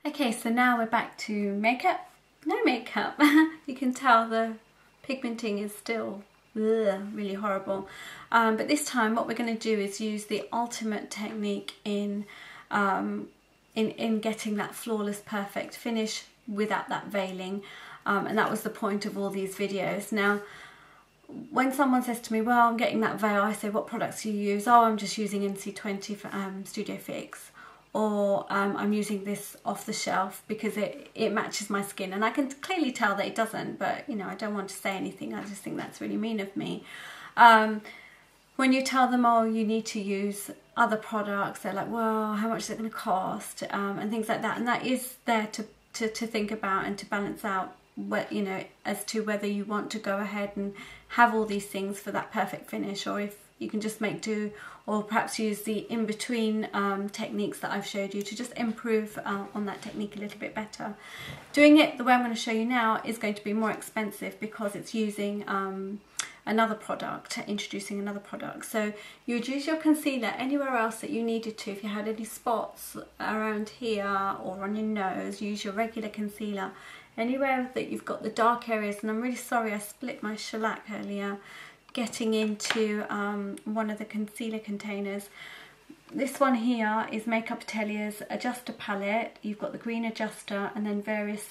Okay, so now we're back to makeup. No makeup. You can tell the pigmenting is still really horrible. But this time what we're going to do is use the ultimate technique in getting that flawless perfect finish without that veiling. And that was the point of all these videos. Now, when someone says to me, well, I'm getting that veil, I say, what products do you use? Oh, I'm just using NC20 for Studio Fix. Or I'm using this off the shelf because it matches my skin, and I can clearly tell that it doesn't, but you know, I don't want to say anything. I just think that's really mean of me. When you tell them, oh, you need to use other products, they're like, well, how much is it going to cost, and things like that. And that is there to think about and to balance out what, you know, as to whether you want to go ahead and have all these things for that perfect finish, or if you can just make do, or perhaps use the in-between techniques that I've showed you to just improve on that technique a little bit better. Doing it the way I'm going to show you now is going to be more expensive because it's using another product, introducing another product. So you would use your concealer anywhere else that you needed to. If you had any spots around here or on your nose, use your regular concealer. Anywhere that you've got the dark areas, and I'm really sorry I split my shellac earlier getting into one of the concealer containers. This one here is Makeup Atelier's Adjuster Palette. You've got the green adjuster and then various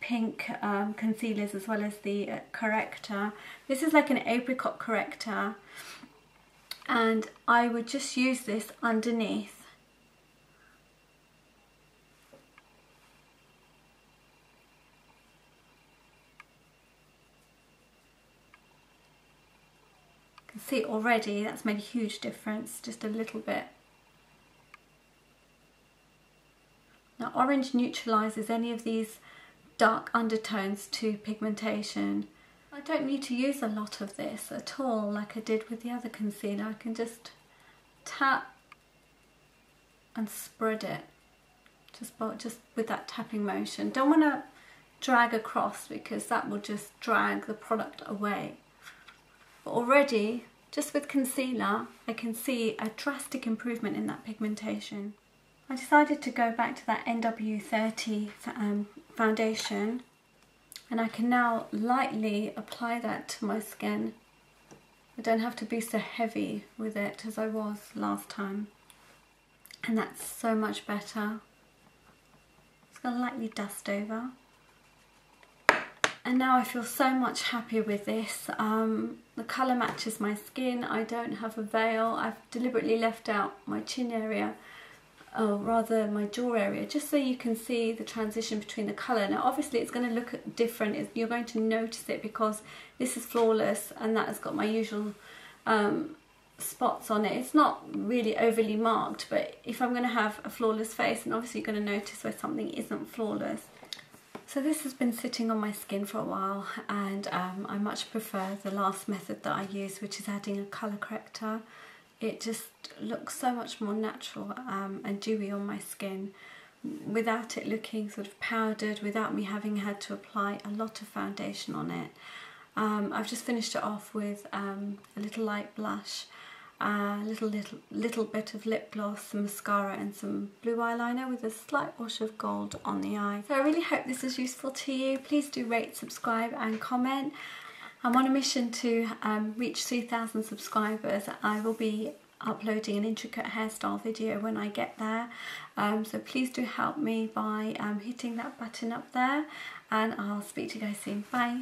pink concealers as well as the corrector. This is like an apricot corrector, and I would just use this underneath. See already that's made a huge difference, just a little bit. Now orange neutralizes any of these dark undertones to pigmentation. I don't need to use a lot of this at all like I did with the other concealer. I can just tap and spread it just with that tapping motion. Don't want to drag across because that will just drag the product away. But already, just with concealer, I can see a drastic improvement in that pigmentation. I decided to go back to that NW30 foundation, and I can now lightly apply that to my skin. I don't have to be so heavy with it as I was last time, and that's so much better. Just gonna lightly dust over. And now I feel so much happier with this. The colour matches my skin. I don't have a veil. I've deliberately left out my chin area, or rather my jaw area, just so you can see the transition between the colour. Now obviously it's going to look different. You're going to notice it because this is flawless and that has got my usual spots on it. It's not really overly marked, but if I'm going to have a flawless face, and obviously you're going to notice where something isn't flawless. So this has been sitting on my skin for a while, and I much prefer the last method that I use, which is adding a colour corrector. It just looks so much more natural and dewy on my skin without it looking sort of powdered, without me having had to apply a lot of foundation on it. I've just finished it off with a little light blush, a little bit of lip gloss, some mascara and some blue eyeliner with a slight wash of gold on the eye. So I really hope this is useful to you. Please do rate, subscribe and comment. I'm on a mission to reach 3,000 subscribers. I will be uploading an intricate hairstyle video when I get there. So please do help me by hitting that button up there, and I'll speak to you guys soon. Bye.